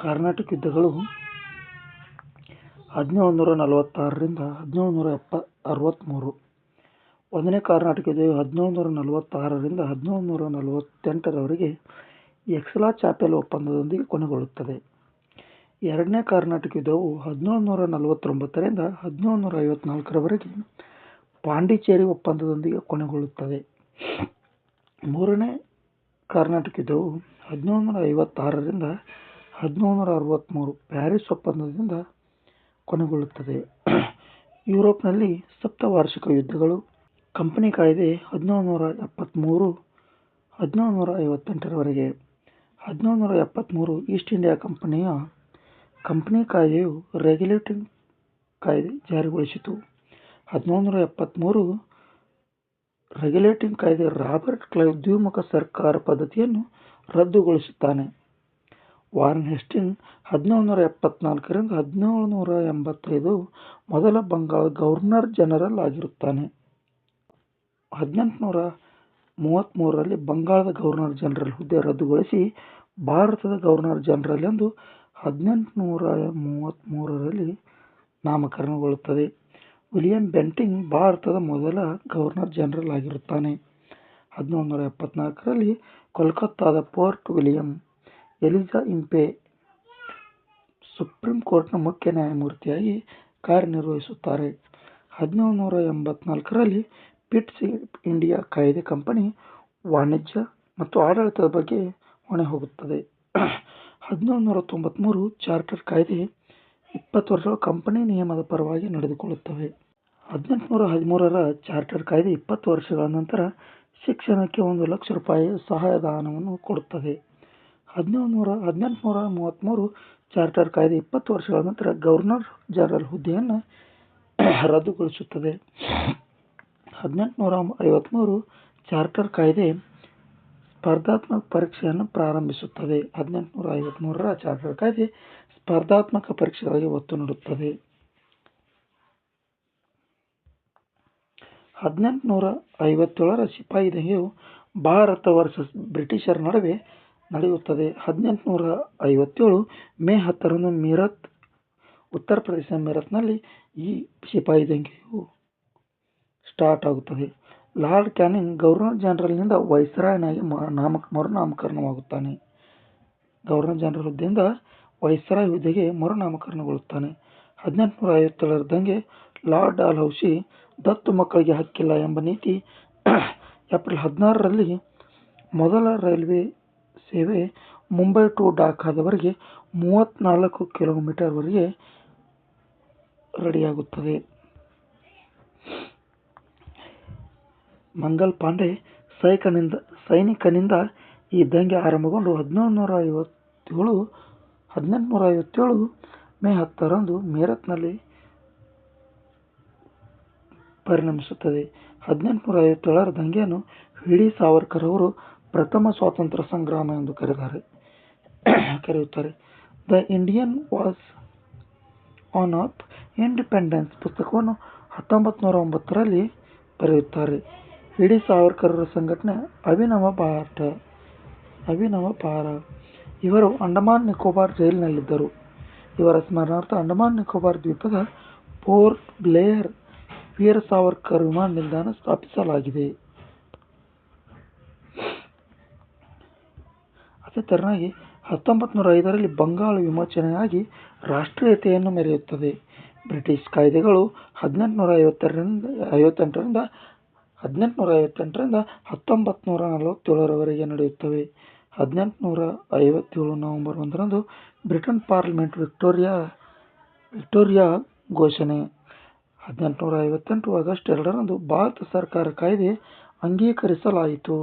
ಕರ್ನಾಟಕ ಯುದ್ಧಗಳು 1746ರಿಂದ 1763. ಒಂದನೇ ಕರ್ನಾಟಕ ಯುದ್ಧವು 1746ರಿಂದ 1748ರವರೆಗೆ ಎಕ್ಸಲಾ ಚಾಪೆಲ್ ಒಪ್ಪಂದದೊಂದಿಗೆ ಕೊನೆಗೊಳ್ಳುತ್ತದೆ. ಎರಡನೇ ಕರ್ನಾಟಕ ಯುದ್ಧವು 1749ರಿಂದ 1754ರವರೆಗೆ ಪಾಂಡಿಚೇರಿ ಒಪ್ಪಂದದೊಂದಿಗೆ ಕೊನೆಗೊಳ್ಳುತ್ತದೆ. ಮೂರನೇ ಕರ್ನಾಟಕ ಯುದ್ಧವು 1756ರಿಂದ 1763 ಪ್ಯಾರಿಸ್ ಒಪ್ಪಂದದಿಂದ ಕೊನೆಗೊಳ್ಳುತ್ತದೆ. ಯುರೋಪ್ನಲ್ಲಿ ಸಪ್ತವಾರ್ಷಿಕ ಯುದ್ಧಗಳು. ಕಂಪನಿ ಕಾಯ್ದೆ 1773 1758ರವರೆಗೆ. 1773 ಈಸ್ಟ್ ಇಂಡಿಯಾ ಕಂಪನಿ ಕಾಯ್ದೆಯು ರೆಗ್ಯುಲೇಟಿಂಗ್ ಕಾಯ್ದೆ ಜಾರಿಗೊಳಿಸಿತು. 1773 ರೆಗ್ಯುಲೇಟಿಂಗ್ ಕಾಯ್ದೆ ರಾಬರ್ಟ್ ಕ್ಲೈವ್ ದ್ವಿಮುಖ ಸರ್ಕಾರ ಪದ್ಧತಿಯನ್ನು ರದ್ದುಗೊಳಿಸುತ್ತಾನೆ. ವಾರನ್ ಹೇಸ್ಟಿಂಗ್ 1774ರಿಂದ 1785 ಮೊದಲ ಬಂಗಾಳ ಗವರ್ನರ್ ಜನರಲ್ ಆಗಿರುತ್ತಾನೆ. 1833ರಲ್ಲಿ ಬಂಗಾಳದ ಗವರ್ನರ್ ಜನರಲ್ ಹುದ್ದೆ ರದ್ದುಗೊಳಿಸಿ ಭಾರತದ ಗವರ್ನರ್ ಜನರಲ್ ಎಂದು 1833ರಲ್ಲಿ ನಾಮಕರಣಗೊಳ್ಳುತ್ತದೆ. ವಿಲಿಯಂ ಬೆಂಟಿಂಗ್ ಭಾರತದ ಮೊದಲ ಗವರ್ನರ್ ಜನರಲ್ ಆಗಿರುತ್ತಾನೆ. 1874ರಲ್ಲಿ ಕೋಲ್ಕತ್ತಾದ Fort William Elijah Impey Supreme ಕೋರ್ಟ್ನ ಮುಖ್ಯ ನ್ಯಾಯಮೂರ್ತಿಯಾಗಿ ಕಾರ್ಯನಿರ್ವಹಿಸುತ್ತಾರೆ. 1784ರಲ್ಲಿ ಪಿಟ್ಸ್ ಇಂಡಿಯಾ ಕಾಯ್ದೆ ಕಂಪನಿ ವಾಣಿಜ್ಯ ಮತ್ತು ಆಡಳಿತದ ಬಗ್ಗೆ ಹೊಣೆ ಹೊಗುತ್ತದೆ. 1793 ಚಾರ್ಟರ್ ಕಾಯ್ದೆ 20 ವರ್ಷಗಳು ಕಂಪನಿ ನಿಯಮದ ಪರವಾಗಿ ನಡೆದುಕೊಳ್ಳುತ್ತವೆ. 1813ರ ಚಾರ್ಟರ್ ಕಾಯ್ದೆ 20 ವರ್ಷಗಳ ನಂತರ ಶಿಕ್ಷಣಕ್ಕೆ ₹1,00,000 ಸಹಾಯಧನವನ್ನು ಕೊಡುತ್ತದೆ. 1833 ಚಾರ್ಟರ್ ಕಾಯ್ದೆ 20 ವರ್ಷಗಳ ನಂತರ ಗವರ್ನರ್ ಜನರಲ್ ಹುದ್ದೆಯನ್ನು ರದ್ದುಗೊಳಿಸುತ್ತದೆ. 1853 ಚಾರ್ಟರ್ ಕಾಯ್ದೆ ಸ್ಪರ್ಧಾತ್ಮಕ ಪರೀಕ್ಷೆಯನ್ನು ಪ್ರಾರಂಭಿಸುತ್ತದೆ. 1853ರ ಚಾರ್ಟರ್ ಕಾಯ್ದೆ ಸ್ಪರ್ಧಾತ್ಮಕ ಪರೀಕ್ಷೆಗಳಿಗೆ ಒತ್ತು ನೀಡುತ್ತದೆ. 1857ರ ಸಿಪಾಯಿ ದಂಗೆಯು ಭಾರತ ವರ್ಸಸ್ ಬ್ರಿಟಿಷರ ನಡುವೆ ನಡೆಯುತ್ತದೆ. 1857 ಮೇ 10ರಂದು ಉತ್ತರ ಪ್ರದೇಶದ ಮೀರತ್ನಲ್ಲಿ ಈ ಸಿಪಾಯಿ ದಂಗೆಯು ಸ್ಟಾರ್ಟ್ ಆಗುತ್ತದೆ. ಲಾರ್ಡ್ ಕ್ಯಾನಿಂಗ್ ಗವರ್ನರ್ ಜನರಲ್ನಿಂದ ವೈಸ್ರಾಯ್ನಾಗಿ ಮರುನಾಮಕರಣವಾಗುತ್ತಾನೆ. ಗವರ್ನರ್ ಜನರಲ್ ಹುದ್ದೆಯಿಂದ ವೈಸ್ರಾಯ್ ಹುದ್ದೆಗೆ ಮರುನಾಮಕರಣಗೊಳ್ಳುತ್ತಾನೆ. 1857ರ ದಂಗೆ. ಲಾರ್ಡ್ ಡಲ್ಹೌಸಿ ದತ್ತು ಮಕ್ಕಳಿಗೆ ಹಕ್ಕಿಲ್ಲ ಎಂಬ ನೀತಿ. ಏಪ್ರಿಲ್ 16ರಲ್ಲಿ ಮೊದಲ ರೈಲ್ವೆ ಸೇವೆ ಮುಂಬೈ ಟು ಢಾಕಾದವರೆಗೆ 34 ಕಿಲೋಮೀಟರ್ ವರೆಗೆ ರೆಡಿಯಾಗುತ್ತದೆ. ಮಂಗಲ್ ಪಾಂಡೆ ಸೈನಿಕನಿಂದ ಈ ದಂಗೆ ಆರಂಭಗೊಂಡು 1857 ಮೇ 10ರಂದು ಮೀರತ್ನಲ್ಲಿ ಪರಿಣಮಿಸುತ್ತದೆ. 1857ರ ದಂಗೆಯನ್ನು ವಿ.ಡಿ. ಸಾವರ್ಕರ್ ಅವರು ಪ್ರಥಮ ಸ್ವಾತಂತ್ರ್ಯ ಸಂಗ್ರಾಮ ಎಂದು ಕರೆಯುತ್ತಾರೆ. The Indian was on off independence ಪುಸ್ತಕವನ್ನು 1909ರಲ್ಲಿ ಬರೆಯುತ್ತಾರೆ. ವಿ.ಡಿ. ಸಾವರ್ಕರ್ ಅವರ ಸಂಘಟನೆ ಅಭಿನವ ಪಾರ. ಇವರು ಅಂಡಮಾನ್ ನಿಕೋಬಾರ್ ಜೈಲಿನಲ್ಲಿದ್ದರು. ಇವರ ಸ್ಮರಣಾರ್ಥ ಅಂಡಮಾನ್ ನಿಕೋಬಾರ್ ದ್ವೀಪದ ಪೋರ್ಟ್ ಬ್ಲೇರ್ ವೀರ ಸಾವರ್ಕರ್ ವಿಮಾನ ನಿಲ್ದಾಣ ಸ್ಥಾಪಿಸಲಾಗಿದೆ. ಅದೇ ತೆರನಾಗಿ 1905ರಲ್ಲಿ ಬಂಗಾಳ ವಿಮೋಚನೆಯಾಗಿ ರಾಷ್ಟ್ರೀಯತೆಯನ್ನು ಮೆರೆಯುತ್ತದೆ. ಬ್ರಿಟಿಷ್ ಕಾಯ್ದೆಗಳು 1858ರಿಂದ 1947ರವರೆಗೆ ನಡೆಯುತ್ತವೆ. 1857 ನವೆಂಬರ್ 1ರಂದು ಬ್ರಿಟನ್ ಪಾರ್ಲಿಮೆಂಟ್ ವಿಕ್ಟೋರಿಯಾ ಘೋಷಣೆ. 1858 ಆಗಸ್ಟ್ 2ರಂದು ಭಾರತ ಸರ್ಕಾರ ಕಾಯ್ದೆ ಅಂಗೀಕರಿಸಲಾಯಿತು.